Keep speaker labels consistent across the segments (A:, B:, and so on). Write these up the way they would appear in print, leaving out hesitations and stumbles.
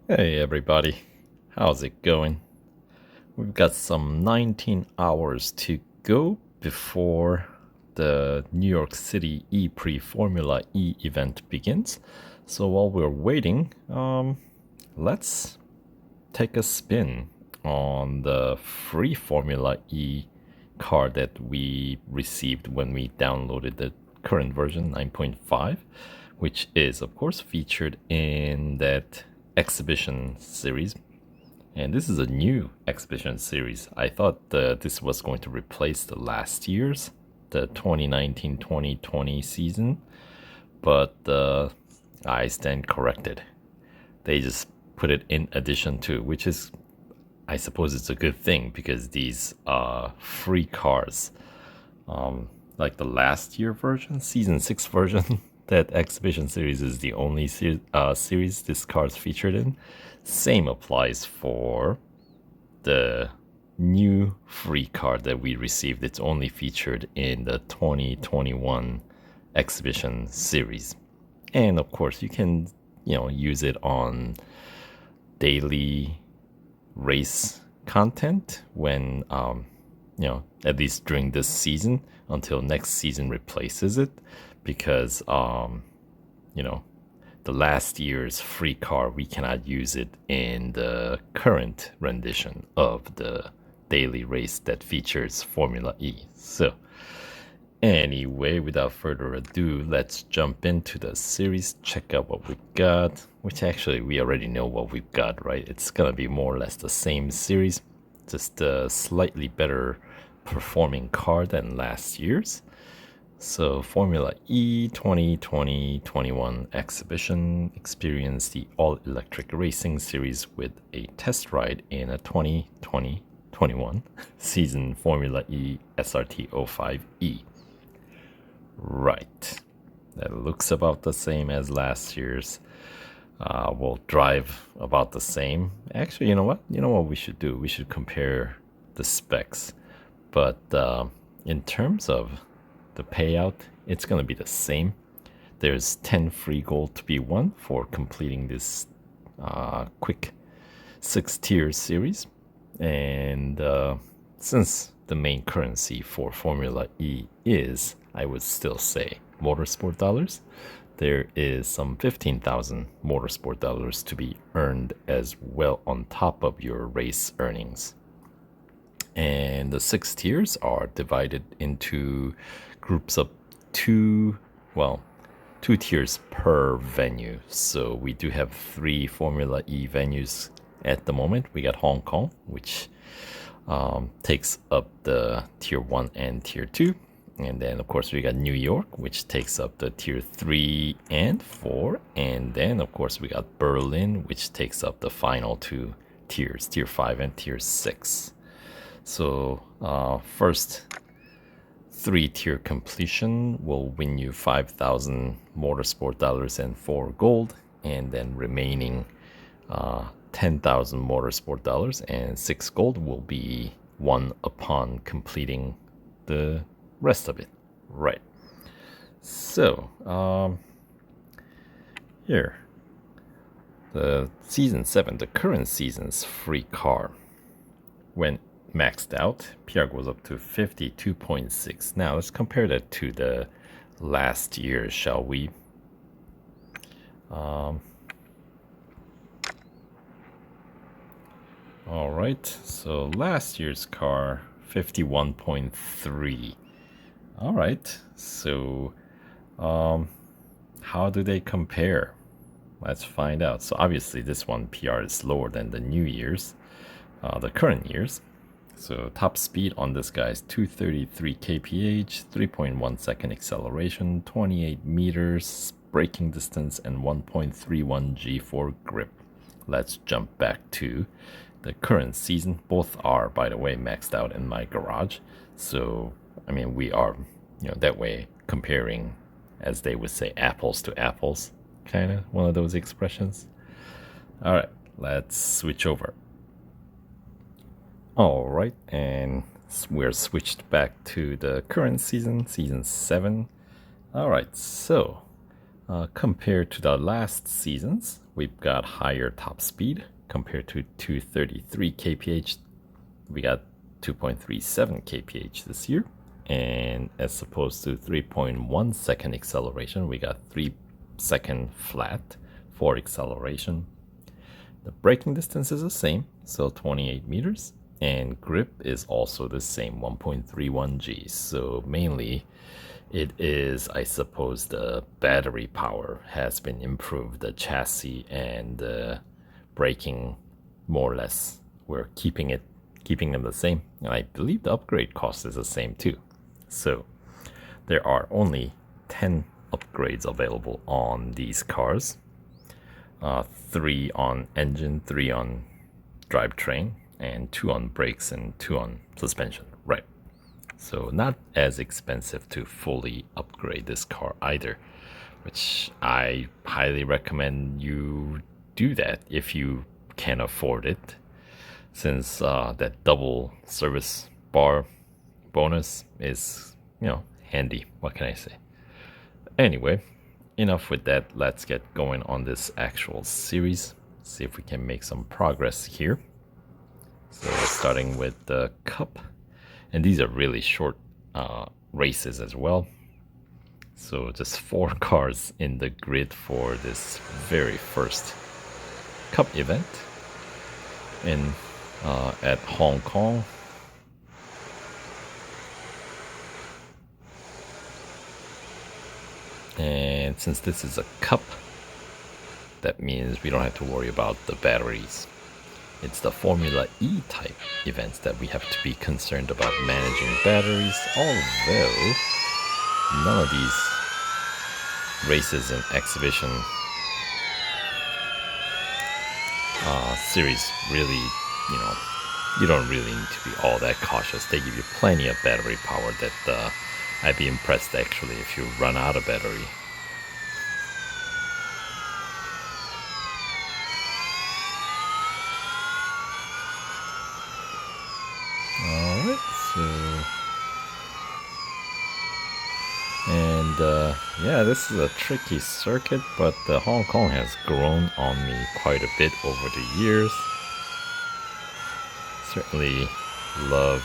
A: Hey everybody, how's it going? We've got some 19 hours to go before the New York City E-Prix Formula E event begins. So while we're waiting, let's take a spin on the free Formula E car that we received when we downloaded the current version 9.5, which is of course featured in that exhibition series. And this is a new exhibition series. I thought this was going to replace the last year's, the 2019-2020 season, but I stand corrected. They just put it in addition to, which is, I suppose it's a good thing because these free cars, like the last year version, season 6 version, that exhibition series is the only series this car is featured in. Same applies for the new free card that we received. It's only featured in the 2021 exhibition series. And of course, you can, use it on daily race content when, at least during this season until next season replaces it. Because, the last year's free car, we cannot use it in the current rendition of the daily race that features Formula E. So, anyway, without further ado, let's jump into the series, check out what we've got, which actually we already know what we've got, right? It's gonna be more or less the same series, just a slightly better performing car than last year's. So, Formula E 2020-21 exhibition experienced the all-electric racing series with a test ride in a 2020-21 season Formula E SRT 05E. Right. That looks about the same as last year's. We'll drive about the same. Actually, you know what? You know what we should do? We should compare the specs. But in terms of the payout, it's going to be the same. There's 10 free gold to be won for completing this quick 6-tier series. And since the main currency for Formula E is, I would still say, Motorsport dollars, there is some 15,000 Motorsport dollars to be earned as well on top of your race earnings. And the 6 tiers are divided into groups of two tiers per venue. So we do have 3 Formula E venues at the moment. We got Hong Kong, which takes up the tier 1 and tier 2. And then, of course, we got New York, which takes up the tier 3 and 4. And then, of course, we got Berlin, which takes up the final 2 tiers, tier 5 and tier 6. So, first 3-tier completion will win you 5,000 Motorsport dollars and 4 gold. And then remaining 10,000 Motorsport dollars and 6 gold will be won upon completing the rest of it. Right. So, here. The season 7, the current season's free car. When maxed out, PR goes up to 52.6. Now let's compare that to the last year, shall we? All right, so last year's car, 51.3. All right, so how do they compare? Let's find out. So obviously this one PR is lower than the new year's, the current year's. So top speed on this guy is 233 kph, 3.1 second acceleration, 28 meters braking distance, and 1.31 G4 grip. Let's jump back to the current season. Both are, by the way, maxed out in my garage. So, I mean, we are, that way comparing, as they would say, apples to apples. Kind of one of those expressions. All right, let's switch over. All right, and we're switched back to the current season, season 7. All right, so compared to the last seasons, we've got higher top speed compared to 233 kph. We got 2.37 kph this year, and as opposed to 3.1 second acceleration, we got 3-second flat for acceleration. The braking distance is the same, so 28 meters, and grip is also the same, 1.31 G. So mainly it is, I suppose, the battery power has been improved, the chassis and the braking more or less. We're keeping them the same, and I believe the upgrade cost is the same too. So there are only 10 upgrades available on these cars. 3 on engine, 3 on drivetrain, and 2 on brakes and 2 on suspension. Right. So not as expensive to fully upgrade this car either, which I highly recommend you do that if you can afford it, since that double service bar bonus is, handy. What can I say? Anyway, enough with that. Let's get going on this actual series. See if we can make some progress here. So starting with the Cup, and these are really short races as well. So just 4 cars in the grid for this very first Cup event in at Hong Kong. And since this is a Cup, that means we don't have to worry about the batteries. It's the Formula E type events that we have to be concerned about managing batteries, although none of these races and exhibition series really, you don't really need to be all that cautious. They give you plenty of battery power that I'd be impressed actually if you run out of battery. Alright, yeah, this is a tricky circuit, but Hong Kong has grown on me quite a bit over the years. Certainly love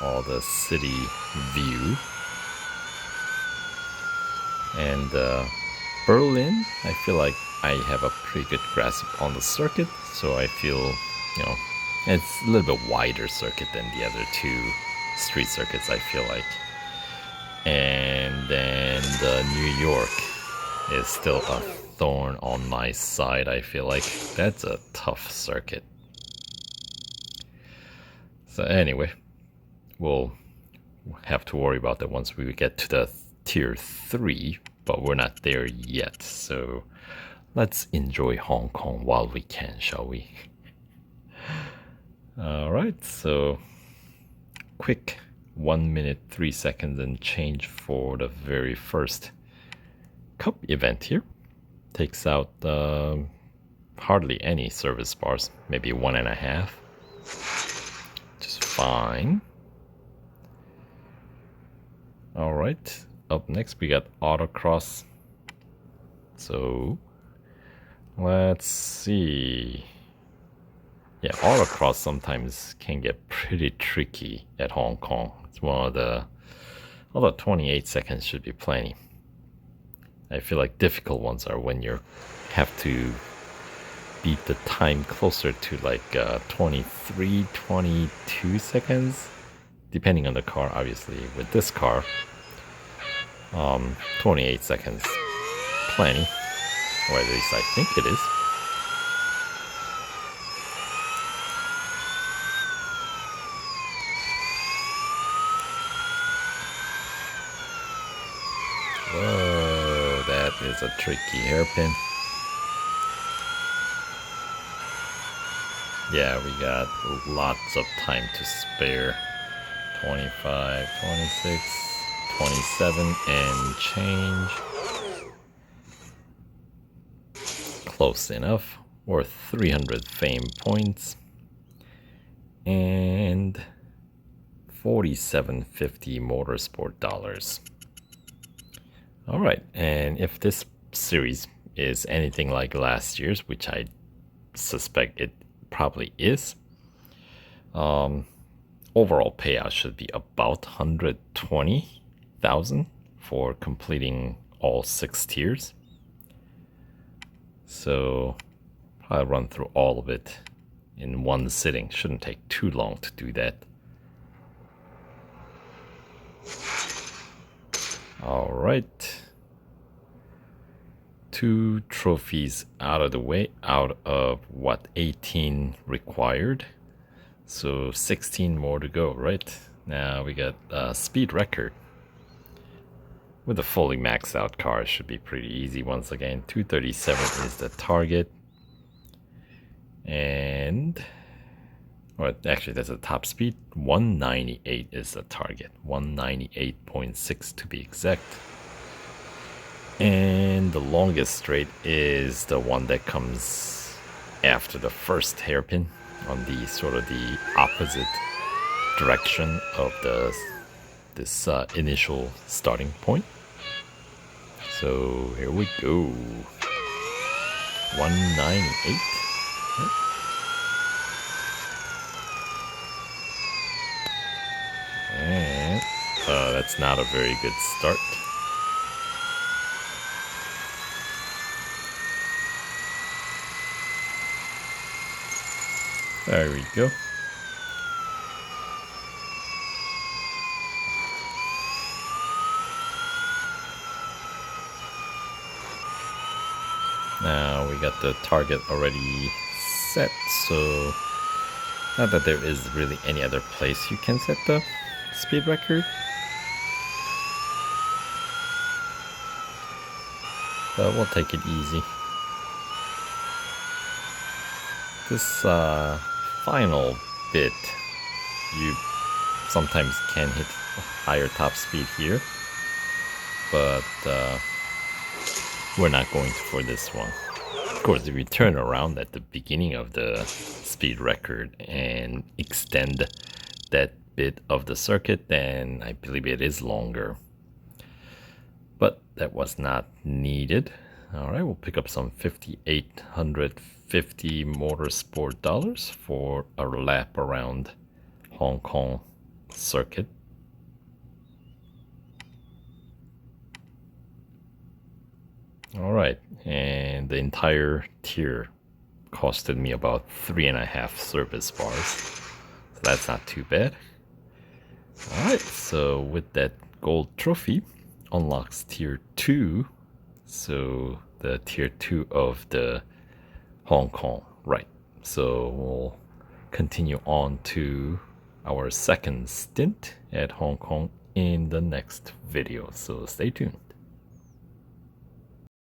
A: all the city view. And Berlin, I feel like I have a pretty good grasp on the circuit, so I feel, it's a little bit wider circuit than the other 2 street circuits, I feel like. And then New York is still a thorn on my side, I feel like. That's a tough circuit. So anyway, we'll have to worry about that once we get to the Tier 3, but we're not there yet. So let's enjoy Hong Kong while we can, shall we? Alright, so quick 1 minute 3 seconds and change for the very first Cup event here. Takes out hardly any service bars, maybe 1.5. Just fine. Alright, up next we got autocross. So let's see. Yeah, autocross sometimes can get pretty tricky at Hong Kong. It's one of the, although 28 seconds should be plenty. I feel like difficult ones are when you have to beat the time closer to like 23, 22 seconds, depending on the car, obviously. With this car, 28 seconds, plenty, or at least I think it is. Whoa, that is a tricky hairpin. Yeah, we got lots of time to spare. 25, 26, 27 and change. Close enough. Worth 300 fame points. And 4750 motorsport dollars. Alright, and if this series is anything like last year's, which I suspect it probably is, overall payout should be about 120,000 for completing all 6 tiers. So I'll run through all of it in one sitting. Shouldn't take too long to do that. All right. 2 trophies out of the way, out of what, 18 required. So 16 more to go, right? Now we got a speed record. With a fully maxed out car, it should be pretty easy once again. 237 is the target. And, well, actually that's the top speed. 198 is the target. 198.6 to be exact. And the longest straight is the one that comes after the first hairpin on the sort of the opposite direction of this initial starting point. So here we go. 198. And that's not a very good start. There we go. Now we got the target already set, so not that there is really any other place you can set the speed record. But we'll take it easy. This final bit, you sometimes can hit higher top speed here, but we're not going for this one. Of course, if you turn around at the beginning of the speed record and extend that bit of the circuit, then I believe it is longer. But that was not needed. All right, we'll pick up some 5,850 Motorsport dollars for a lap around Hong Kong circuit. All right, and the entire tier costed me about 3.5 service bars. So that's not too bad. All right, so with that gold trophy unlocks tier 2. So the tier 2 of the Hong Kong, right? So we'll continue on to our second stint at Hong Kong in the next video. So stay tuned.